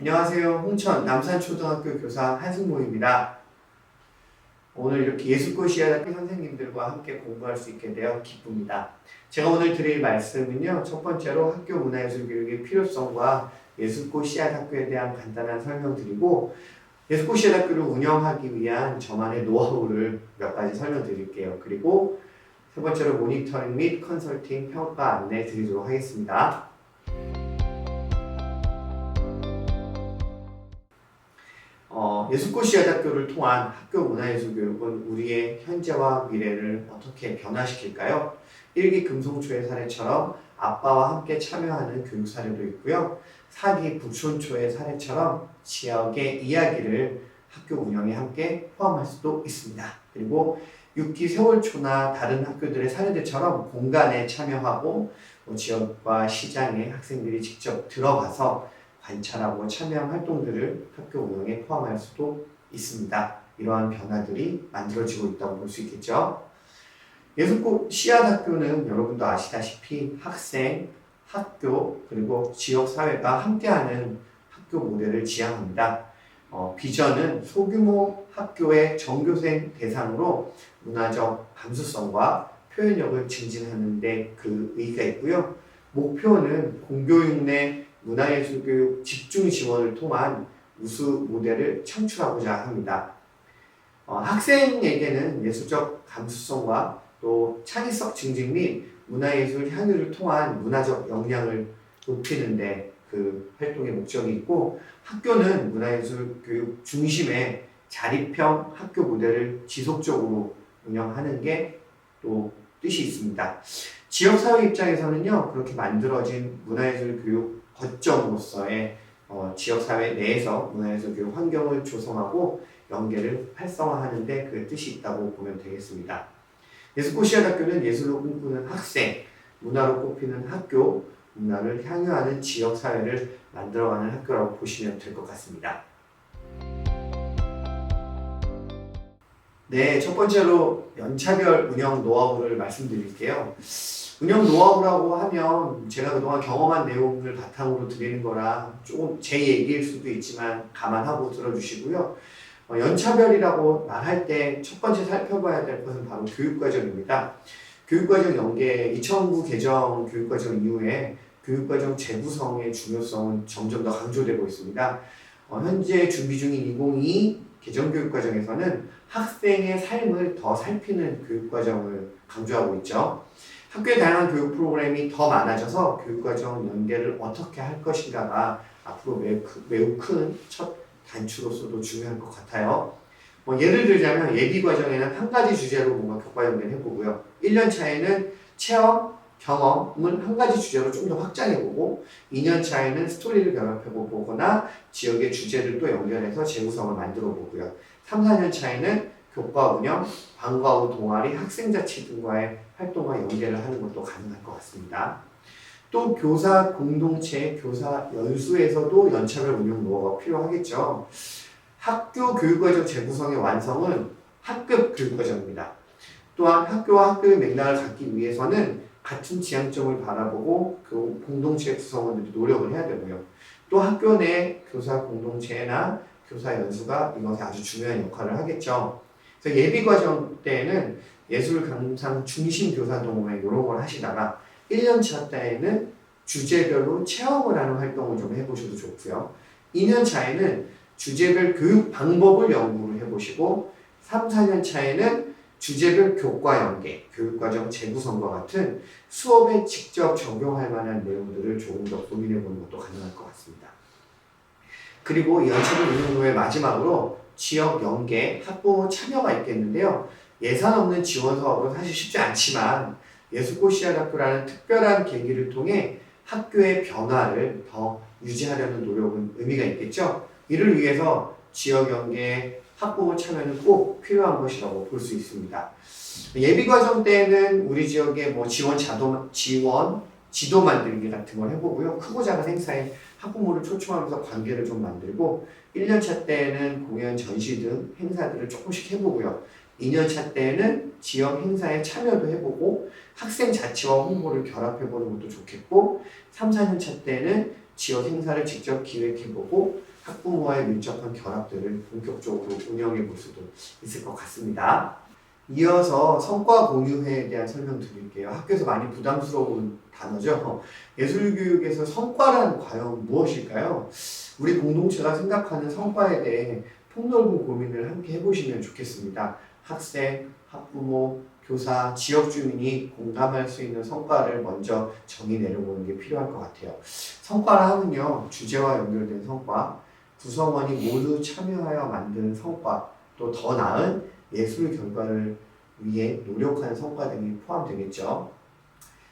안녕하세요. 홍천 남산초등학교 교사 한승모입니다. 오늘 이렇게 예술꽃 시야학교 선생님들과 함께 공부할 수 있게 되어 기쁩니다. 제가 오늘 드릴 말씀은요. 첫 번째로 학교 문화예술 교육의 필요성과 예술꽃 씨앗학교에 대한 간단한 설명드리고 예술꽃 씨앗학교를 운영하기 위한 저만의 노하우를 몇 가지 설명드릴게요. 그리고 세 번째로 모니터링 및 컨설팅 평가 안내 드리도록 하겠습니다. 예술꽃 씨앗학교를 통한 학교 문화예술 교육은 우리의 현재와 미래를 어떻게 변화시킬까요? 일기 금송초의 사례처럼 아빠와 함께 참여하는 교육 사례도 있고요. 4기 북촌초의 사례처럼 지역의 이야기를 학교 운영에 함께 포함할 수도 있습니다. 그리고 6기 세월초나 다른 학교들의 사례들처럼 공간에 참여하고 지역과 시장에 학생들이 직접 들어가서 관찰하고 참여한 활동들을 학교 운영에 포함할 수도 있습니다. 이러한 변화들이 만들어지고 있다고 볼 수 있겠죠. 예술꽃 씨앗학교는 여러분도 아시다시피 학생, 학교, 그리고 지역사회가 함께하는 학교 모델을 지향합니다. 비전은 소규모 학교의 전교생 대상으로 문화적 감수성과 표현력을 증진하는 데 그 의의가 있고요. 목표는 공교육 내 문화예술교육 집중 지원을 통한 우수 모델을 창출하고자 합니다. 학생에게는 예술적 감수성과 또 창의성 증진 및 문화예술 향유를 통한 문화적 역량을 높이는 데 그 활동의 목적이 있고 학교는 문화예술 교육 중심의 자립형 학교 모델을 지속적으로 운영하는 게 또 뜻이 있습니다. 지역사회 입장에서는요, 그렇게 만들어진 문화예술 교육 거점으로서의 지역사회 내에서 문화예술 교육 환경을 조성하고 연계를 활성화하는 데 그 뜻이 있다고 보면 되겠습니다. 예술꽃 씨앗학교는 예술로 꿈꾸는 학생, 문화로 꽃피는 학교, 문화를 향유하는 지역사회를 만들어가는 학교라고 보시면 될 것 같습니다. 네, 첫 번째로 연차별 운영 노하우를 말씀드릴게요. 운영 노하우라고 하면 제가 그동안 경험한 내용을 바탕으로 드리는 거라 조금 제 얘기일 수도 있지만 감안하고 들어주시고요. 연차별이라고 말할 때 첫 번째 살펴봐야 될 것은 바로 교육과정입니다. 교육과정 연계, 2009 개정 교육과정 이후에 교육과정 재구성의 중요성은 점점 더 강조되고 있습니다. 현재 준비 중인 2022 개정교육과정에서는 학생의 삶을 더 살피는 교육과정을 강조하고 있죠. 학교의 다양한 교육 프로그램이 더 많아져서 교육과정 연계를 어떻게 할 것인가가 앞으로 매우 큰 첫 단추로서도 중요할 것 같아요. 예를 들자면 예비과정에는 한 가지 주제로 뭔가 교과 연계를 해보고요. 1년 차에는 체험, 경험을 한 가지 주제로 좀 더 확장해보고 2년 차에는 스토리를 결합해보거나 지역의 주제를 또 연결해서 재구성을 만들어보고요. 3, 4년 차에는 교과 운영, 방과 후 동아리, 학생자치 등과의 활동과 연계를 하는 것도 가능할 것 같습니다. 또 교사 공동체, 교사 연수에서도 연차별 운영 노하우가 필요하겠죠. 학교 교육과정 재구성의 완성은 학급 교육과정입니다. 또한 학교와 학교의 맥락을 갖기 위해서는 같은 지향점을 바라보고 그 공동체 구성원들이 노력을 해야 되고요. 또 학교 내 교사 공동체나 교사 연수가 이것에 아주 중요한 역할을 하겠죠. 그래서 예비과정 때에는 예술 감상 중심 교사 동호회 이런 걸 하시다가 1년차 때에는 주제별로 체험을 하는 활동을 좀 해보셔도 좋고요. 2년 차에는 주제별 교육 방법을 연구를 해보시고 3, 4년 차에는 주제별 교과 연계, 교육과정 재구성과 같은 수업에 직접 적용할 만한 내용들을 조금 더 고민해보는 것도 가능할 것 같습니다. 그리고 이 연차별 운영노의 마지막으로 지역 연계, 학부모 참여가 있겠는데요. 예산 없는 지원 사업은 사실 쉽지 않지만 예술꽃 씨앗학교라는 특별한 계기를 통해 학교의 변화를 더 유지하려는 노력은 의미가 있겠죠. 이를 위해서 지역 연계, 학부모 참여는 꼭 필요한 것이라고 볼 수 있습니다. 예비과정 때는 우리 지역의 지도 만들기 같은 걸 해보고요. 크고 작은 행사에 학부모를 초청하면서 관계를 좀 만들고 1년차 때는 공연, 전시 등 행사들을 조금씩 해보고요. 2년차 때는 지역 행사에 참여도 해보고 학생 자치와 홍보를 결합해보는 것도 좋겠고 3, 4년차 때는 지역 행사를 직접 기획해보고 학부모와의 밀접한 결합들을 본격적으로 운영해 볼 수도 있을 것 같습니다. 이어서 성과 공유회에 대한 설명 드릴게요. 학교에서 많이 부담스러운 단어죠. 예술교육에서 성과란 과연 무엇일까요? 우리 공동체가 생각하는 성과에 대해 폭넓은 고민을 함께 해보시면 좋겠습니다. 학생, 학부모, 교사, 지역 주민이 공감할 수 있는 성과를 먼저 정의 내려보는 게 필요할 것 같아요. 성과라 하면요, 주제와 연결된 성과, 구성원이 모두 참여하여 만든 성과, 또 더 나은 예술 결과를 위해 노력하는 성과 등이 포함되겠죠.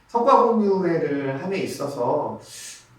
성과 공유회를 함에 있어서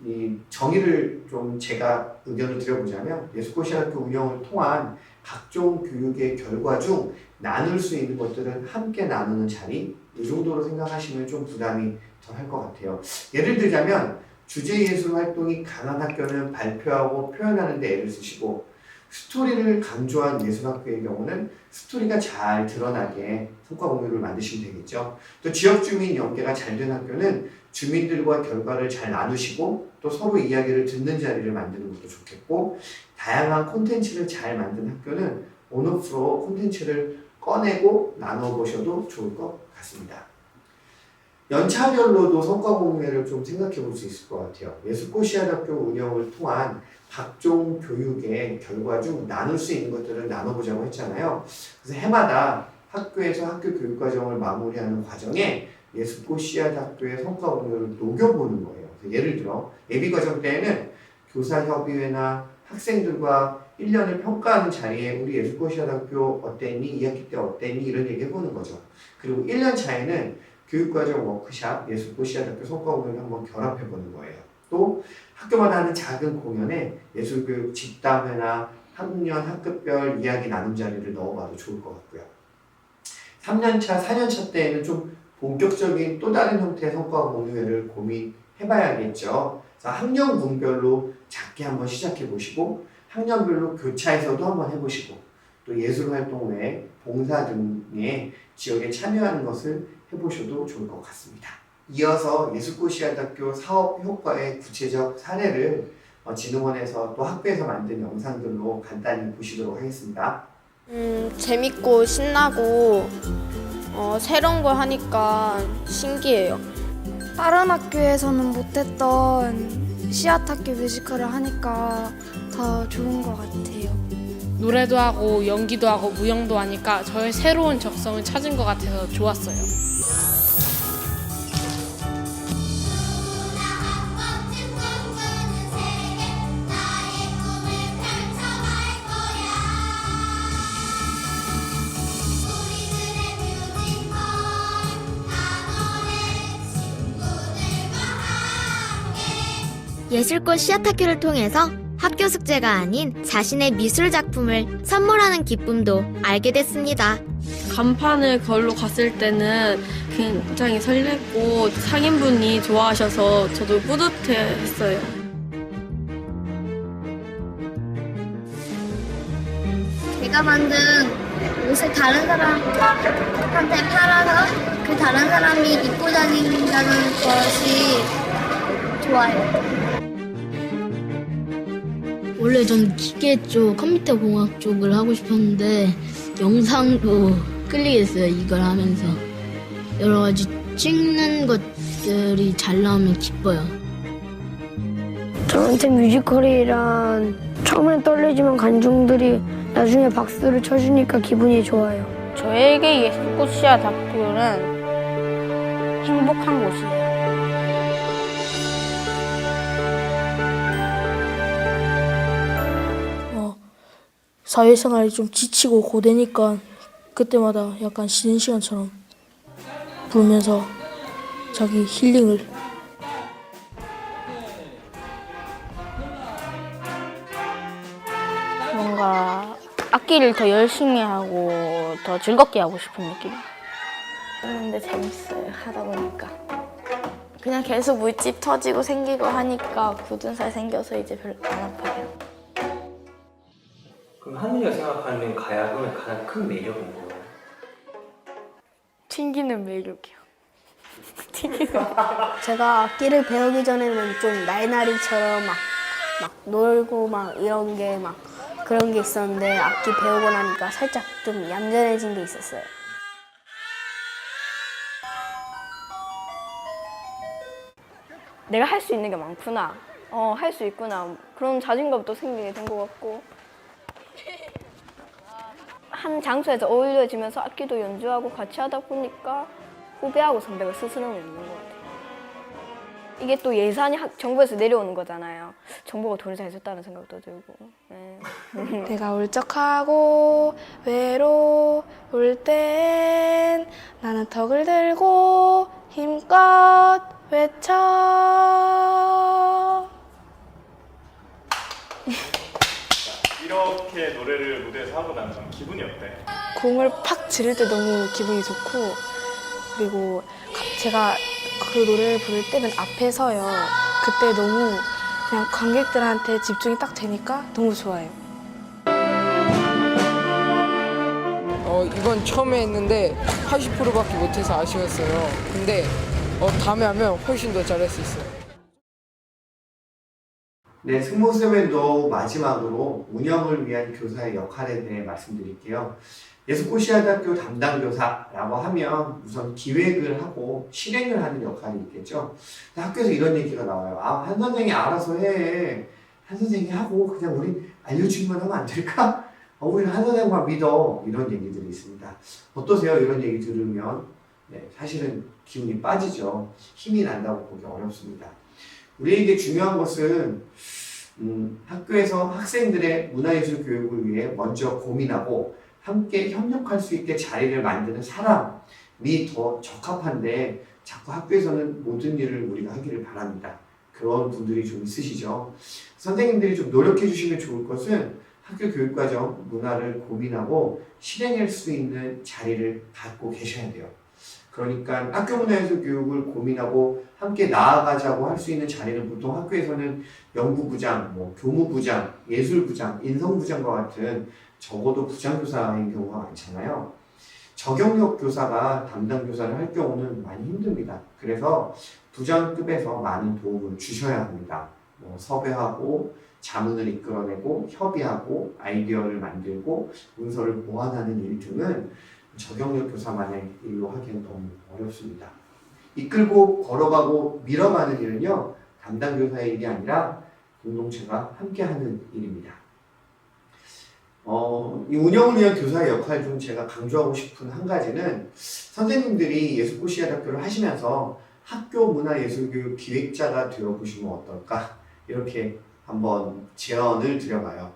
이 정의를 좀 제가 의견을 드려보자면 예술고시학교 운영을 통한 각종 교육의 결과 중 나눌 수 있는 것들은 함께 나누는 자리, 이 정도로 생각하시면 좀 부담이 덜 할 것 같아요. 예를 들자면 주제예술 활동이 강한 학교는 발표하고 표현하는 데 애를 쓰시고 스토리를 강조한 예술학교의 경우는 스토리가 잘 드러나게 성과 공유를 만드시면 되겠죠. 또 지역 주민 연계가 잘 된 학교는 주민들과 결과를 잘 나누시고 또 서로 이야기를 듣는 자리를 만드는 것도 좋겠고, 다양한 콘텐츠를 잘 만든 학교는 온오프로 콘텐츠를 꺼내고 나눠보셔도 좋을 것 같습니다. 연차별로도 성과 공유회를 좀 생각해 볼 수 있을 것 같아요. 예술고시학교 운영을 통한 각종 교육의 결과 중 나눌 수 있는 것들을 나눠보자고 했잖아요. 그래서 해마다 학교에서 학교 교육과정을 마무리하는 과정에 예술고시학교의 성과 공유를 녹여보는 거예요. 예를 들어 예비과정 때에는 교사협의회나 학생들과 1년을 평가하는 자리에 우리 예술고시학교 어땠니? 2학기 때 어땠니? 이런 얘기 해보는 거죠. 그리고 1년 차에는 교육과정 워크샵, 예술고시학교 성과 공유를 한번 결합해보는 거예요. 또 학교마다 하는 작은 공연에 예술교육 집담회나 학년, 학급별 이야기 나눔 자리를 넣어봐도 좋을 것 같고요. 3년차, 4년차 때에는 좀 본격적인 또 다른 형태의 성과 공유회를 고민해봐야겠죠. 학년군별로 작게 한번 시작해보시고 학년별로 교차에서도 한번 해보시고 또 예술활동 외에 봉사 등의 지역에 참여하는 것을 해보셔도 좋을 것 같습니다. 이어서 예술고시학교 사업 효과의 구체적 사례를 진흥원에서 또 학교에서 만든 영상들로 간단히 보시도록 하겠습니다. 재밌고 신나고 새로운 걸 하니까 신기해요. 다른 학교에서는 못했던 씨앗학교 뮤지컬을 하니까 더 좋은 것 같아요. 노래도 하고 연기도 하고 무용도 하니까 저의 새로운 적성을 찾은 것 같아서 좋았어요. 예술꽃 씨앗학교를 통해서 학교 숙제가 아닌 자신의 미술 작품을 선물하는 기쁨도 알게 됐습니다. 간판을 걸로 갔을 때는 굉장히 설렜고 상인분이 좋아하셔서 저도 뿌듯해했어요. 제가 만든 옷을 다른 사람한테 팔아서 그 다른 사람이 입고 다닌다는 것이 좋아요. 원래 전 기계 쪽, 컴퓨터 공학 쪽을 하고 싶었는데 영상도 끌리게 됐어요. 이걸 하면서 여러 가지 찍는 것들이 잘 나오면 기뻐요. 저한테 뮤지컬이란 처음엔 떨리지만 관중들이 나중에 박수를 쳐주니까 기분이 좋아요. 저에게 예술꽃 씨앗학교는 행복한 곳이에요. 사회생활이 좀 지치고 고되니까 그때마다 약간 쉬는 시간처럼 부르면서 자기 힐링을. 뭔가 악기를 더 열심히 하고 더 즐겁게 하고 싶은 느낌. 근데 재밌어요, 하다 보니까. 그냥 계속 물집 터지고 생기고 하니까 굳은 살 생겨서 이제 별로 안 아파요. 그럼 하늘이가 생각하는 가야금의 가장 큰 매력은 뭐예요? 튕기는 매력이요. 제가 악기를 배우기 전에는 좀 날라리처럼 막 막 놀고 막 이런 게 막 그런 게 있었는데 악기 배우고 나니까 살짝 좀 얌전해진 게 있었어요. 내가 할 수 있는 게 많구나. 할 수 있구나. 그런 자신감도 생기게 된 것 같고. 한 장소에서 어울려지면서 악기도 연주하고 같이 하다 보니까 후배하고 선배가 스스럼이 없는 것 같아요. 이게 또 예산이 정부에서 내려오는 거잖아요. 정부가 돈을 잘 썼다는 생각도 들고. 네. 내가 울적하고 외로울 땐 나는 턱을 들고 힘껏 외쳐. 이렇게 노래를 무대에서 하고 나면 기분이 어때? 공을 팍 지를 때 너무 기분이 좋고, 그리고 제가 그 노래를 부를 때 맨 앞에 서요. 그때 너무 그냥 관객들한테 집중이 딱 되니까 너무 좋아요. 이건 처음에 했는데 80%밖에 못해서 아쉬웠어요. 근데 다음에 하면 훨씬 더 잘할 수 있어요. 네, 승모쌤의 노하우 마지막으로 운영을 위한 교사의 역할에 대해 말씀드릴게요. 예수고시아대학교 담당 교사라고 하면 우선 기획을 하고 실행을 하는 역할이 있겠죠. 학교에서 이런 얘기가 나와요. 한 선생이 알아서 해. 한 선생이 하고 그냥 우리 알려주기만 하면 안 될까? 우리는 한 선생만 믿어. 이런 얘기들이 있습니다. 어떠세요? 이런 얘기 들으면 네, 사실은 기운이 빠지죠. 힘이 난다고 보기 어렵습니다. 우리에게 중요한 것은 학교에서 학생들의 문화예술 교육을 위해 먼저 고민하고 함께 협력할 수 있게 자리를 만드는 사람이 더 적합한데 자꾸 학교에서는 모든 일을 우리가 하기를 바랍니다. 그런 분들이 좀 있으시죠. 선생님들이 좀 노력해 주시면 좋을 것은 학교 교육과정 문화를 고민하고 실행할 수 있는 자리를 갖고 계셔야 돼요. 그러니까 학교 문화예술 교육을 고민하고 함께 나아가자고 할 수 있는 자리는 보통 학교에서는 연구부장, 교무부장, 예술부장, 인성부장과 같은 적어도 부장교사인 경우가 많잖아요. 저경력 교사가 담당 교사를 할 경우는 많이 힘듭니다. 그래서 부장급에서 많은 도움을 주셔야 합니다. 섭외하고 자문을 이끌어내고 협의하고 아이디어를 만들고 문서를 보완하는 일 등은 저경력 교사만의 일로 하기엔 너무 어렵습니다. 이끌고 걸어가고 밀어가는 일은요, 담당 교사의 일이 아니라 공동체가 함께하는 일입니다. 이 운영을 위한 교사의 역할 중 제가 강조하고 싶은 한 가지는 선생님들이 예술고시아대학교를 하시면서 학교 문화예술교육 기획자가 되어보시면 어떨까? 이렇게 한번 제언을 드려봐요.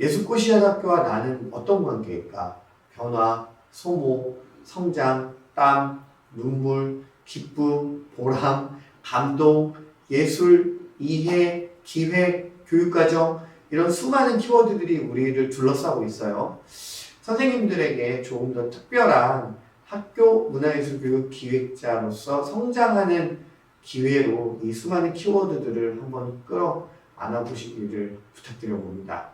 예술고시아대학교와 나는 어떤 관계일까? 변화, 소모, 성장, 땀, 눈물, 기쁨, 보람, 감동, 예술, 이해, 기획, 교육과정 이런 수많은 키워드들이 우리를 둘러싸고 있어요. 선생님들에게 조금 더 특별한 학교 문화예술교육 기획자로서 성장하는 기회로 이 수많은 키워드들을 한번 끌어안아 보시기를 부탁드려 봅니다.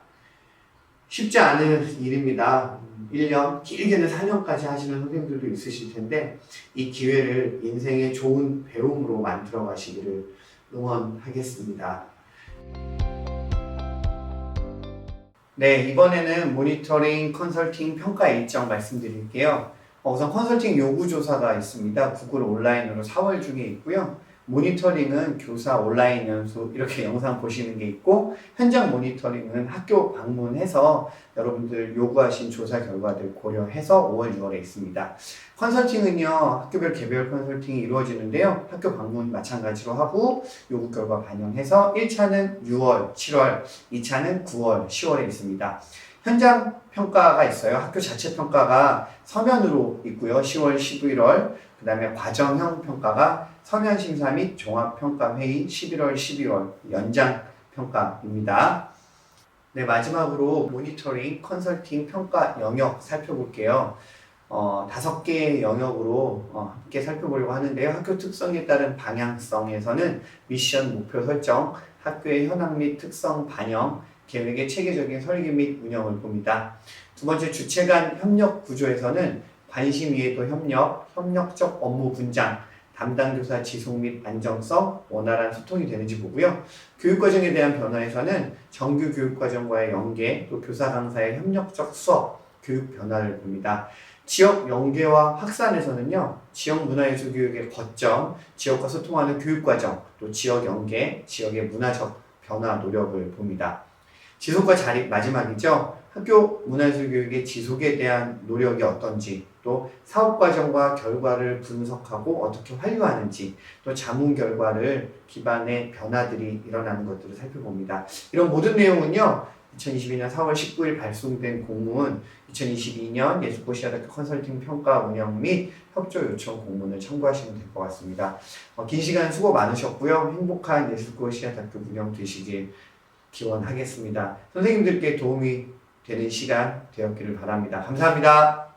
쉽지 않은 일입니다. 1년, 길게는 4년까지 하시는 선생님들도 있으실 텐데 이 기회를 인생의 좋은 배움으로 만들어 가시기를 응원하겠습니다. 네, 이번에는 모니터링, 컨설팅, 평가 일정 말씀드릴게요. 우선 컨설팅 요구조사가 있습니다. 구글 온라인으로 4월 중에 있고요. 모니터링은 교사 온라인 연수 이렇게 영상 보시는 게 있고, 현장 모니터링은 학교 방문해서 여러분들 요구하신 조사 결과들 고려해서 5월, 6월에 있습니다. 컨설팅은요, 학교별 개별 컨설팅이 이루어지는데요. 학교 방문 마찬가지로 하고 요구 결과 반영해서 1차는 6월, 7월, 2차는 9월, 10월에 있습니다. 현장 평가가 있어요. 학교 자체 평가가 서면으로 있고요. 10월, 11월. 그 다음에 과정형 평가가 서면 심사 및 종합평가회의 11월, 12월 연장 평가입니다. 네, 마지막으로 모니터링, 컨설팅, 평가 영역 살펴볼게요. 5개의 영역으로 함께 살펴보려고 하는데요. 학교 특성에 따른 방향성에서는 미션, 목표 설정, 학교의 현황 및 특성 반영, 계획의 체계적인 설계 및 운영을 봅니다. 두 번째, 주체 간 협력 구조에서는 관심 이해도 협력, 협력적 업무 분장, 담당 교사 지속 및 안정성, 원활한 소통이 되는지 보고요. 교육과정에 대한 변화에서는 정규 교육과정과의 연계, 또 교사 강사의 협력적 수업, 교육 변화를 봅니다. 지역 연계와 확산에서는요, 지역 문화예술 교육의 거점, 지역과 소통하는 교육과정, 또 지역 연계, 지역의 문화적 변화 노력을 봅니다. 지속과 자립 마지막이죠. 학교 문화예술 교육의 지속에 대한 노력이 어떤지, 또 사업과정과 결과를 분석하고 어떻게 완료하는지, 또 자문 결과를 기반의 변화들이 일어나는 것들을 살펴봅니다. 이런 모든 내용은요, 2022년 4월 19일 발송된 공문, 2022년 예술고 시아대학교 컨설팅 평가 운영 및 협조 요청 공문을 참고하시면 될 것 같습니다. 긴 시간 수고 많으셨고요. 행복한 예술고 시아대학교 운영 되시길 기원하겠습니다. 선생님들께 도움이 되는 시간 되었기를 바랍니다. 감사합니다.